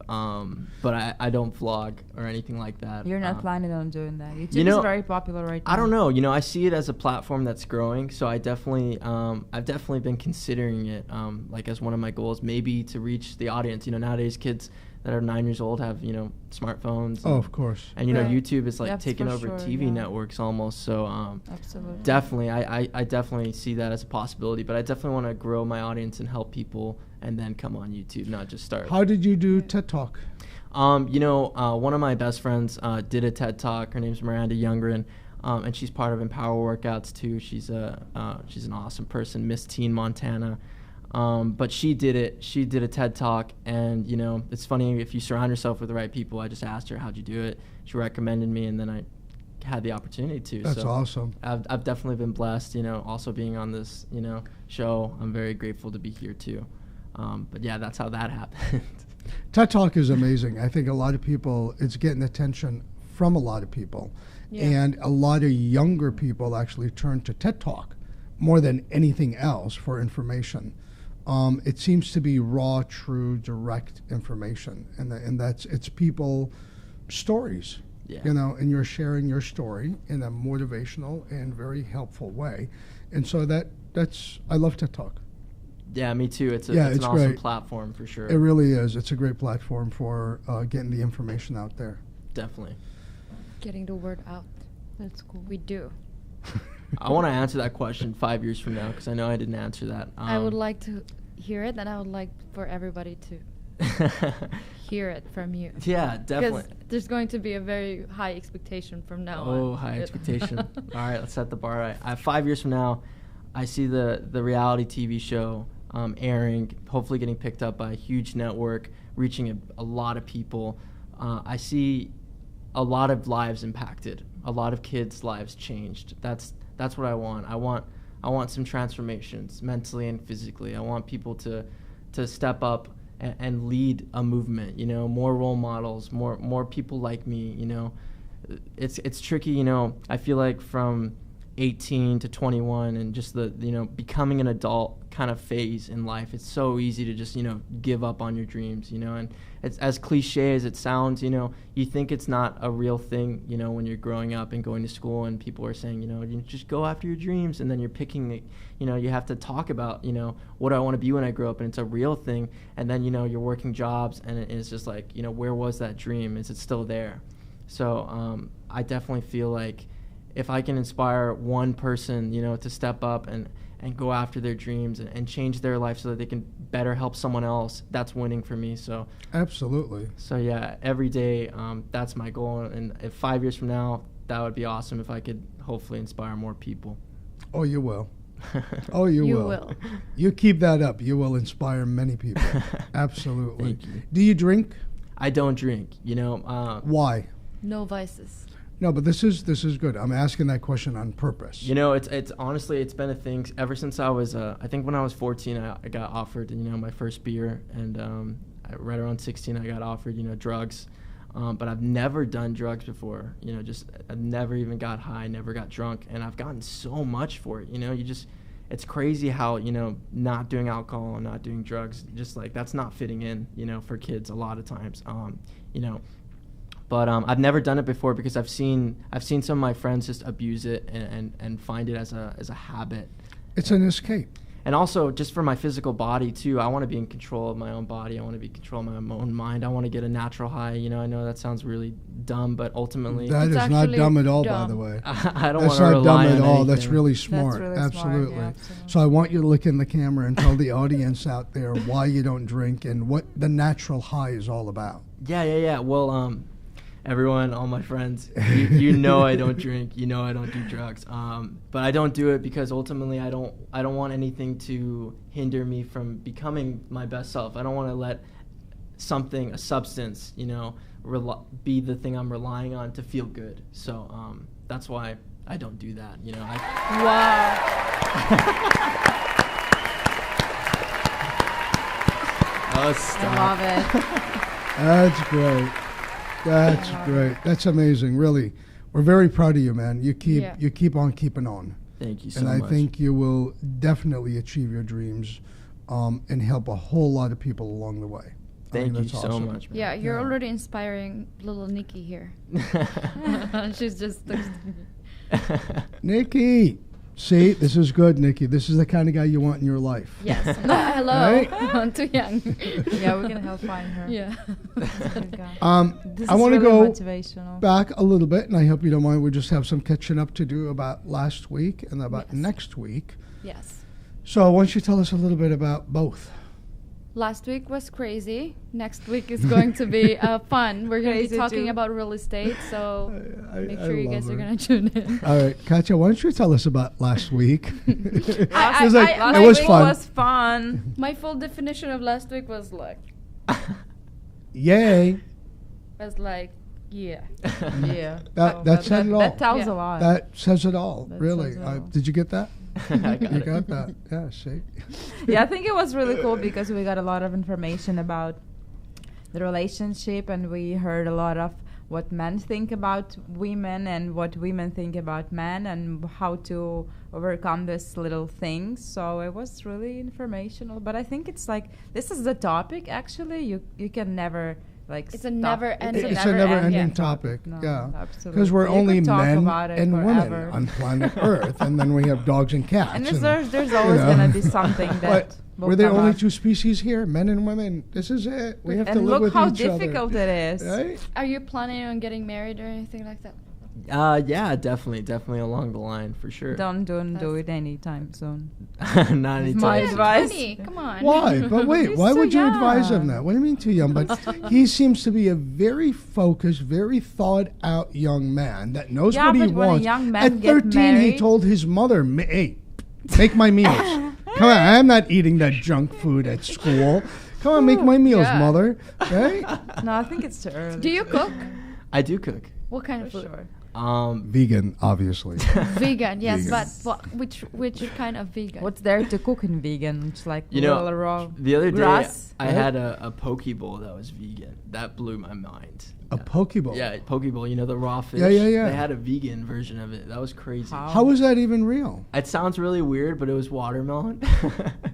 but I don't vlog or anything like that. You're not planning on doing that. YouTube you know, is very popular right now. I don't know. You know, I see it as a platform that's growing, so I definitely, I've definitely been considering it, like as one of my goals, maybe to reach the audience. You know, nowadays kids that are 9 years old have, smartphones. Oh, of course. And Right. YouTube is like That's taking for over sure, TV yeah. networks almost. So Absolutely. definitely, I definitely see that as a possibility. But I definitely want to grow my audience and help people, and then come on YouTube, not just start. How did you do TED Talk? One of my best friends did a TED Talk. Her name's Miranda Youngren. And she's part of Empower Workouts too. She's an awesome person, Miss Teen Montana. But she did it. She did a TED Talk, and it's funny, if you surround yourself with the right people. I just asked her, how'd you do it? She recommended me, and then I had the opportunity to. That's so awesome. I've definitely been blessed, also being on this, show. I'm very grateful to be here too. But yeah, that's how that happened. TED Talk is amazing. I think a lot of people, it's getting attention from a lot of people. Yeah. And a lot of younger people actually turn to TED Talk more than anything else for information. It seems to be raw, true, direct information. And it's people stories. Yeah. And you're sharing your story in a motivational and very helpful way. And so that's I love TED Talk. Yeah, me too. It's an awesome great platform for sure. It really is. It's a great platform for getting the information out there. Definitely. Getting the word out. That's cool. We do. I want to answer that question 5 years from now, because I know I didn't answer that. I would like to hear it, and I would like for everybody to hear it from you. Yeah, definitely. Because there's going to be a very high expectation from now on. Oh, high expectation. All right, let's set the bar right. 5 years from now, I see the reality TV show airing, hopefully getting picked up by a huge network, reaching a lot of people. I see a lot of lives impacted, a lot of kids' lives changed. That's what I want. I want some transformations mentally and physically. I want people to step up and lead a movement. More role models, more people like me. It's tricky. I feel like from 18 to 21 and just the becoming an adult kind of phase in life, it's so easy to just give up on your dreams, and it's as cliche as it sounds. You think it's not a real thing when you're growing up and going to school, and people are saying you just go after your dreams, and then you're picking you have to talk about what I want to be when I grow up, and it's a real thing. And then you're working jobs, and it's just like where was that dream? Is it still there? So I definitely feel like if I can inspire one person, to step up and go after their dreams and change their life so that they can better help someone else, that's winning for me. So Absolutely. So yeah, every day, that's my goal. And if 5 years from now, that would be awesome if I could hopefully inspire more people. Oh, you will. Oh, you will. You keep that up. You will inspire many people. Absolutely. Thank you. Do you drink? I don't drink, Why? No vices. No, but this is good. I'm asking that question on purpose. It's honestly, it's been a thing ever since I was, I think when I was 14, I got offered, my first beer, and right around 16, I got offered, drugs. But I've never done drugs before, I've never even got high, never got drunk, and I've gotten so much for it, it's crazy how, not doing alcohol and not doing drugs, just like that's not fitting in, for kids a lot of times, But I've never done it before because I've seen some of my friends just abuse it and find it as a habit. It's an escape. And also just for my physical body too. I want to be in control of my own body. I want to be in control of my own mind. I want to get a natural high. I know that sounds really dumb, but ultimately That It's is not actually dumb at all, by dumb. the way. I don't That's want to not dumb rely at on all. That's anything. really smart. really smart, Absolutely. yeah, absolutely. So I want you to look in the camera and tell the audience out there why you don't drink and what the natural high is all about. Yeah. Well, everyone, all my friends, you know I don't drink, I don't do drugs. But I don't do it because ultimately I don't want anything to hinder me from becoming my best self. I don't want to let a substance, be the thing I'm relying on to feel good. So that's why I don't do that. Wow. Oh, stop. I love it. That's great. That's great. That's amazing. Really, we're very proud of you, man. You keep on keeping on, Thank you so and much. I think you will definitely achieve your dreams, and help a whole lot of people along the way. I Thank think you that's so awesome. much, man. Yeah, you're Yeah. already inspiring little Nikki here. She's just Nikki, see, this is good, Nikki. This is the kind of guy you want in your life. yes. No, hello. Right? I'm too young. Yeah, we can help find her. Yeah. Okay. This I is want to really go motivational. back a little bit, and I hope you don't mind. We just have some catching up to do about last week and about Yes. next week. Yes. So why don't you tell us a little bit about both? last week was crazy. Next week is going to be fun. We're going to be Crazy talking too. about real estate, so make sure you love guys are her. going to tune in. All right, Katya, why don't you tell us about last week? I- It was like, I- it my was week fun. was fun. My full definition of last week was like, Yay. yeah. Yeah. That said it all. That tells Yeah. a lot. That says it all, That really. says it all. Did you get that? I got You it. got that? Yeah, see? Yeah, I think it was really cool because we got a lot of information about the relationship, and we heard a lot of what men think about women and what women think about men and how to overcome this little things. So it was really informational. But I think it's like, this is the topic actually. You can never like It's a stop. never-ending- It's a never-ending yeah. topic. No, yeah. absolutely. Because we're You only could talk men about it and women forever. on planet Earth, and then we have dogs and cats. And and, there's always know. going to be something that But will we're the come only up. two species here, men and women. This is it. We have to And live look with how each difficult other. it is. Right? Are you planning on getting married or anything like that? Yeah, definitely along the line for sure. Don't do That's- it anytime soon. Not anytime My soon. advice. 20, come on. Why? But wait, He's why so would you advise him young. that? What do you mean too young? But he seems to be a very focused, very thought out young man that knows Yeah, what he but when a wants. young man At get 13, he married- told his mother, hey, make my meals. Come on, I'm not eating that junk food at school. Come on, make my meals, Yeah. mother. Right? No, I think it's too early. Do you cook? I do cook. What kind of For food? sure. Vegan, obviously. Vegan, yes, Vegan. but which kind of vegan? What's there to cook in vegan? It's like You know, real raw the other day grass. I Right? had a poke bowl that was vegan. That blew my mind. A Yeah. poke bowl. Yeah, poke bowl. You know the raw fish. Yeah. They had a vegan version of it. That was crazy. How is that even real? It sounds really weird, but it was watermelon.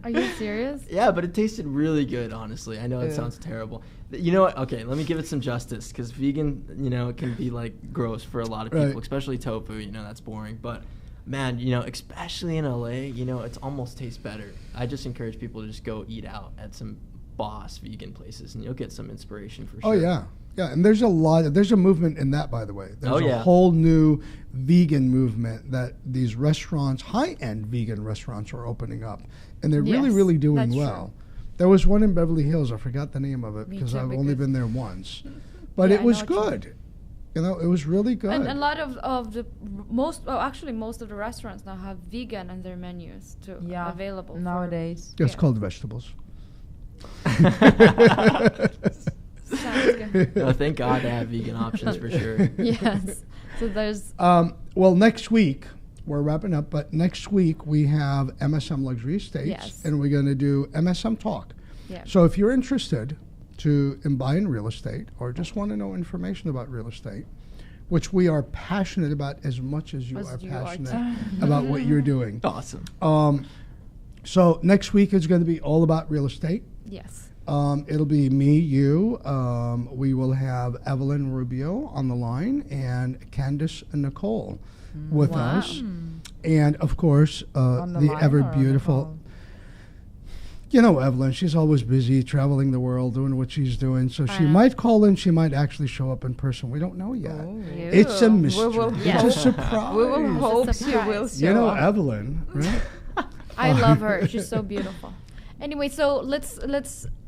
Are you serious? Yeah, but it tasted really good, honestly. I know it Yeah. sounds terrible. You know what? Okay, let me give it some justice because vegan, it can be like gross for a lot of people, Right. especially tofu. That's boring. But man, especially in LA, it's almost tastes better. I just encourage people to just go eat out at some boss vegan places, and you'll get some inspiration for sure. Oh, yeah. Yeah, and there's a movement in that, by the way. There's Oh, a yeah. whole new vegan movement that these restaurants, high-end vegan restaurants, are opening up. And they're really, Yes, really doing that's well. true. There was one in Beverly Hills. I forgot the name of it Me because too, I've only because- been there once. But Yeah, it I was know what you good. It was really good. And a lot of the most of the restaurants now have vegan on their menus too. Yeah, Available for- nowadays. It's yeah. called vegetables. Sounds good. No, thank God they have vegan options for sure. Yes. So there's Well, next week, we're wrapping up, but next week we have MSM Luxury Estates, Yes. and we're going to do MSM Talk. yeah. So if you're interested in buying real estate or just want to know information about real estate, which we are passionate about as much as you As are you are passionate too. about what you're doing. Awesome. So next week is going to be all about real estate. Yes. It'll be me, you. We will have Evelyn Rubio on the line and Candace and Nicole with Wow. us. And of course, On the line ever or on the beautiful. phone? Evelyn, she's always busy traveling the world doing what she's doing. So she know. might call in, she might actually show up in person. We don't know yet. Oh. It's a Ew. mystery. will- It's Yes. a surprise. We will hope she surprise. will show You know up. Evelyn, right? I love her. She's so beautiful. Anyway, so let's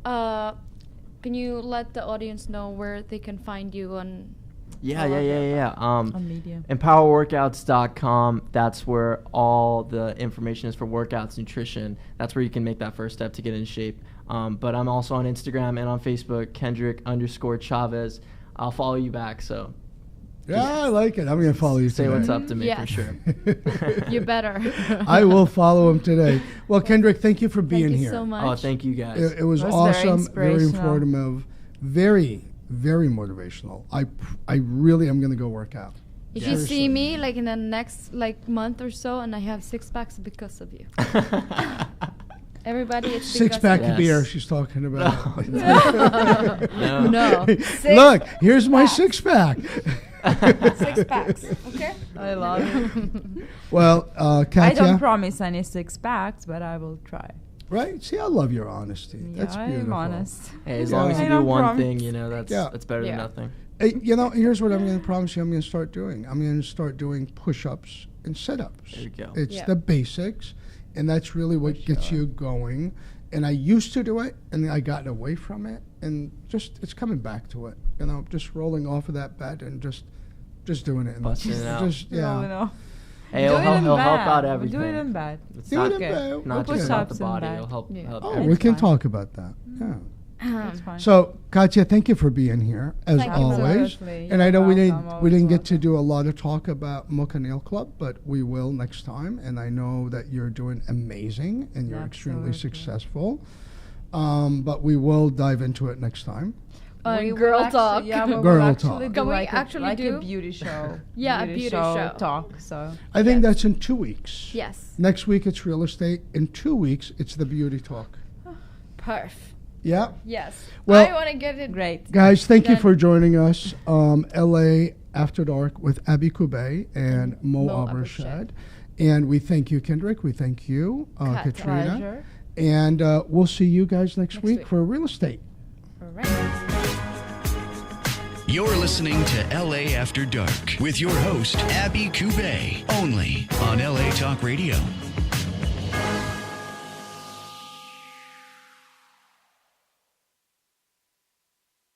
can you let the audience know where they can find you on Yeah. On media. Empowerworkouts.com. That's where all the information is for workouts, nutrition. That's where you can make that first step to get in shape. But I'm also on Instagram and on Facebook, Kendrick_Chavez. I'll follow you back, so Yeah, I like it. I'm going to follow you say today. what's up to me Yes. for sure. You better. I will follow him today. Well, Kendrick, thank you for being Thank you here. so much. Oh, thank you guys. It was It was very awesome, very inspirational. informative, very, very motivational. I really am going to go work out. If you see Seriously. me like in the next month or so and I have 6 packs because of you. Everybody, it's Six because pack of of Yes. beer she's talking about. No. No. Look, here's my packs. 6-pack. 6 packs. Okay. I love it. Well, I Katya, don't promise any 6 packs, but I will try. right? See, I love your honesty. Yeah, That's I beautiful. am honest. Hey, as Yeah. long as I you do don't one promise. thing, that's Yeah. better than Yeah. nothing. Hey, here's what I'm going to promise you I'm going to start doing. I'm going to start doing push-ups and sit-ups. There you go. It's Yeah. the basics, and that's really what For gets sure. you going. And I used to do it, and I got away from it, and just it's coming back to it. You know, just rolling off of that bed and just doing it. Busting it out. Just yeah. Hey, he'll help out everything. Do it in bed. It's Do not, it in bed. not We'll just put about the subs in body. bed. It'll help. Yeah. help Oh, everything. we can fine. talk about that. Yeah. It's fine. So, Katya, thank you for being here as Thank you. always. Absolutely. And I know You're we welcome. didn't get Always to do a lot of talk about Mocha Nail Club, but we will next time. And I know that you're doing amazing and you're extremely Absolutely. successful. But we will dive into it next time. We will Girl actually- talk. Yeah, we Girl will actually talk. do Can we like actually a do- beauty show. Yeah, a beauty show. talk. So I think Yes. that's in 2 weeks. Yes. Next week it's real estate. In 2 weeks it's the beauty talk. Perf. Yeah. Yes. Well- I want to get it. great. Guys, thank you Then- for joining us. LA After Dark with Abby Cubey and Moe Moe Abourched. Abourched. And we thank you, Kendrick. We thank you, Kat, Katrina. Pleasure. And we'll see you guys next week week. for real estate. All right. You're listening to LA After Dark with your host, Abby Cubey, only on LA Talk Radio.